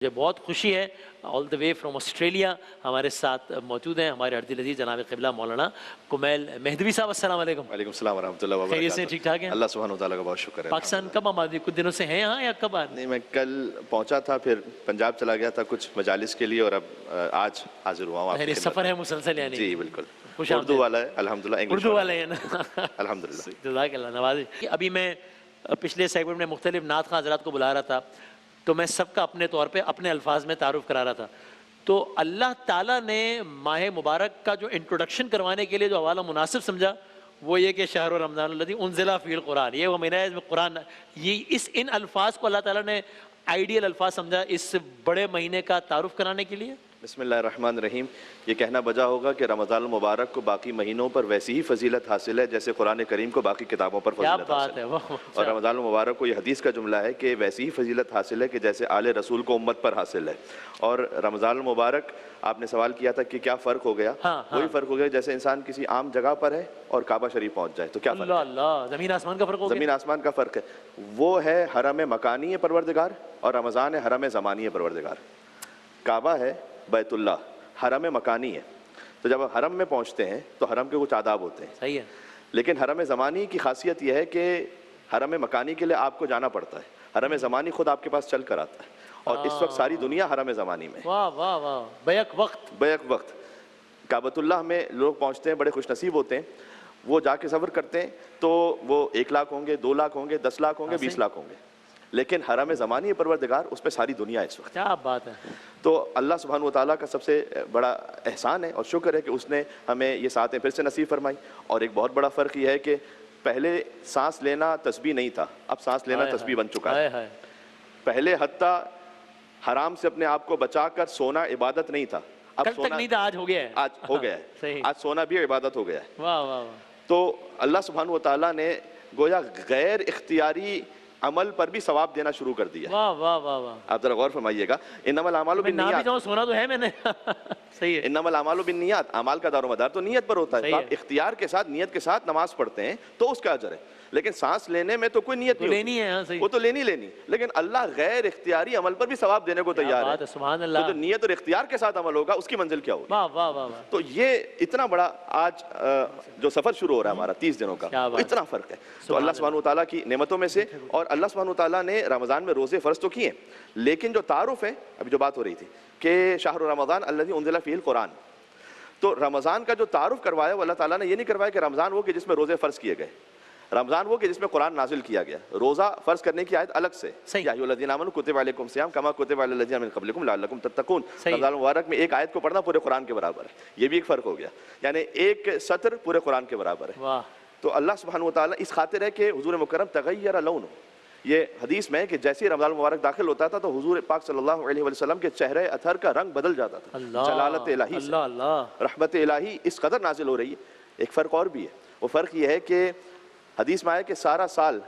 مجھے بہت خوشی ہے آل دا وے فرام آسٹریلیا ہمارے ساتھ موجود ہیں ہمارے ارد العزیز جناب قبلہ مولانا کمیل مہدوی صاحب. السلام علیکم. وعلیکم السلام ورحمۃ اللہ وبرکاتہ. خیریت سے ٹھیک ٹھاک ہیں؟ اللہ سبحانہ وتعالیٰ کا بہت شکر ہے. پاکستان کب آمادی کچھ دنوں سے ہیں یہاں یا کب آ رہے ہیں؟ نہیں، میں کل پہنچا تھا، پھر پنجاب چلا گیا تھا کچھ مجالس کے لیے، اور اب آج حاضر ہوا ہوں آپ کی یعنی خدمت سفر ہے میں. مسلسل یعنی؟ جی بالکل. خوش اردو آمدید. والا ہے الحمدللہ، انگلش اردو والے ہیں نا؟ الحمدللہ. جزاک اللہ نوازی. ابھی میں پچھلے سیگمنٹ میں مختلف نعت خواں حضرات کو بلا رہا تھا، تو میں سب کا اپنے طور پہ اپنے الفاظ میں تعارف کرا رہا تھا. تو اللہ تعالیٰ نے ماہ مبارک کا جو انٹروڈکشن کروانے کے لیے جو حوالہ مناسب سمجھا وہ یہ کہ شہر رمضان الذی انزل فیہ القرآن، یہ وہ مہینہ ہے میں قرآن، یہ ان الفاظ کو اللہ تعالیٰ نے آئیڈیل الفاظ سمجھا اس بڑے مہینے کا تعارف کرانے کے لیے. بسم اللہ الرحمن الرحیم. یہ کہنا بجا ہوگا کہ رمضان المبارک کو باقی مہینوں پر ویسی ہی فضیلت حاصل ہے جیسے قرآن کریم کو باقی کتابوں پر کیا فضیلت بات حاصل ہے. ہے. اور رمضان المبارک کو یہ حدیث کا جملہ ہے کہ ویسی ہی فضیلت حاصل ہے کہ جیسے آل رسول کو امت پر حاصل ہے. اور رمضان المبارک آپ نے سوال کیا تھا کہ کیا فرق ہو گیا، وہی فرق ہو گیا جیسے انسان کسی عام جگہ پر ہے اور کعبہ شریف پہنچ جائے تو کیا فرق ہے. اللہ زمین آسمان کا فرق ہو گیا. زمین آسمان کا فرق ہے. وہ ہے حرم مکانی پروردگار اور رمضان ہے حرم زمانی پروردگار. کعبہ ہے بیت اللہ، حرم مکانی ہے. تو جب حرم میں پہنچتے ہیں تو حرم کے کچھ آداب ہوتے ہیں. صحیح ہے. لیکن حرم زمانی کی خاصیت یہ ہے کہ حرم مکانی کے لیے آپ کو جانا پڑتا ہے، حرم زمانی خود آپ کے پاس چل کر آتا ہے. اور اس وقت ساری دنیا حرم زمانی میں. واہ واہ واہ. بیک وقت کعبۃ اللہ میں لوگ پہنچتے ہیں، بڑے خوش نصیب ہوتے ہیں. وہ جا کے سفر کرتے ہیں تو وہ 1 لاکھ ہوں گے، 2 لاکھ ہوں گے، 10 لاکھ ہوں گے، 20 لاکھ ہوں گے. لیکن حرم زمانی پروردگار اس پہ ساری دنیا ہے اس وقت. کیا بات ہے. تو اللہ سبحانہ وتعالیٰ کا سب سے بڑا احسان ہے اور شکر ہے کہ اس نے ہمیں یہ ساتیں پھر سے نصیب فرمائی. اور ایک بہت بڑا فرق یہ ہے کہ پہلے سانس لینا تسبیح نہیں تھا، اب سانس لینا تسبیح بن چکا ہے. پہلے حتیٰ حرام سے اپنے آپ کو بچا کر سونا عبادت نہیں تھا، اب کل تک نہیں تھا، آج ہو گیا ہے. آج ہو گیا ہے. آج سونا بھی عبادت ہو گیا ہے. واہ واہ. تو اللہ سبحانہ وتعالیٰ نے گویا غیر اختیاری عمل پر بھی ثواب دینا شروع کر دیا. واہ واہ واہ واہ. آپ ذرا غور فرمائیے گا. انما الاعمال بالنیات. سونا تو ہے میں نے. صحیح ہے. انما الاعمال بالنیات. اعمال کا دار و مدار تو نیت پر ہوتا ہے. آپ اختیار کے ساتھ نیت کے ساتھ نماز پڑھتے ہیں تو اس کا اجر ہے. لیکن سانس لینے میں تو کوئی نیت نہیں لینی ہے، وہ تو لینی لیکن اللہ غیر اختیاری عمل پر بھی ثواب دینے کو تیار ہے. سبحان اللہ. تو جو نیت اور اختیار کے ساتھ عمل ہوگا اس کی منزل کیا ہوگی. واہ واہ واہ. تو یہ اتنا بڑا آج جو سفر شروع ہو رہا ہے ہمارا 30 دنوں کا، اتنا فرق ہے. تو اللہ سبحانہ وتعالیٰ کی نعمتوں میں سے. اور اللہ سبحانہ وتعالیٰ نے رمضان میں روزے فرض تو کیے، لیکن جو تعارف ہے ابھی جو بات ہو رہی تھی کہ شہر رمضان الذی انزل فیہ القرآن، تو رمضان کا جو تعارف کروایا وہ اللہ تعالیٰ نے یہ نہیں کروایا کہ رمضان وہ کہ جس میں روزے فرض کیے گئے، رمضان وہ کہ جس میں قرآن نازل کیا گیا. روزہ فرض کرنے کی آیت الگ سے، یا ایھا الذین آمنوا کتب علیکم الصیام کما کتب علی الذین من قبلکم لعلکم تتقون. رمضان مبارک میں ایک آیت کو پڑھنا پورے قرآن کے برابر ہے. یہ بھی ایک فرق ہو گیا، یعنی ایک سطر پورے قرآن کے برابر ہے. تو اللہ سبحانہ وتعالیٰ اس خاطر ہے کہ حضور مکرم تغیر لونہ، یہ حدیث میں کہ جیسے رمضان مبارک داخل ہوتا تھا تو حضور پاک صلی اللہ علیہ وسلم کے چہرے اطہر کا رنگ بدل جاتا تھا. جلالت الہی سے، رحمت الہی اس قدر نازل ہو رہی ہے. ایک فرق اور بھی ہے، وہ فرق یہ ہے کہ حدیث میں آیا کہ سارا سال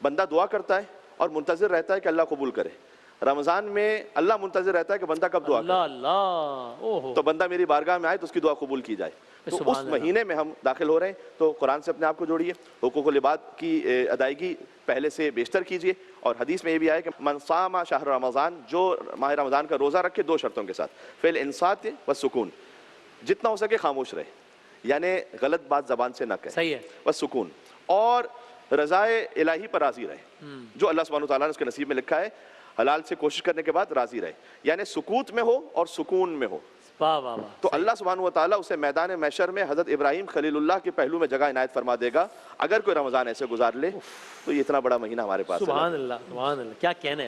بندہ دعا کرتا ہے اور منتظر رہتا ہے کہ اللہ قبول کرے. رمضان میں اللہ منتظر رہتا ہے کہ بندہ کب دعا کرے، تو بندہ میری بارگاہ میں آئے تو اس کی دعا قبول کی جائے. تو اس مہینے میں ہم داخل ہو رہے ہیں تو قرآن سے اپنے آپ کو جوڑیے، حقوق العباد کی ادائیگی پہلے سے بیشتر کیجیے. اور حدیث میں یہ بھی آیا کہ من صام شہر رمضان، جو ماہ رمضان کا روزہ رکھے 2 شرطوں کے ساتھ، فی الانصات والسکون، جتنا ہو سکے خاموش رہے، یعنی غلط بات زبان سے نہ کہے. صحیح ہے. والسکون، اور رضائے الہی پر راضی رہے، جو اللہ سبحانہ وتعالیٰ نے اس کے نصیب میں لکھا ہے. حلال سے کوشش کرنے کے بعد راضی رہے، یعنی سکوت میں ہو اور سکون میں ہو. تو اللہ سبحانہ وتعالیٰ اسے میدان محشر میں حضرت ابراہیم خلیل اللہ کے پہلو میں جگہ عنایت فرما دے گا اگر کوئی رمضان ایسے گزار لے. تو یہ اتنا بڑا مہینہ ہمارے پاس ہے. سبحان اللہ. سبحان اللہ. کیا کہنا ہے.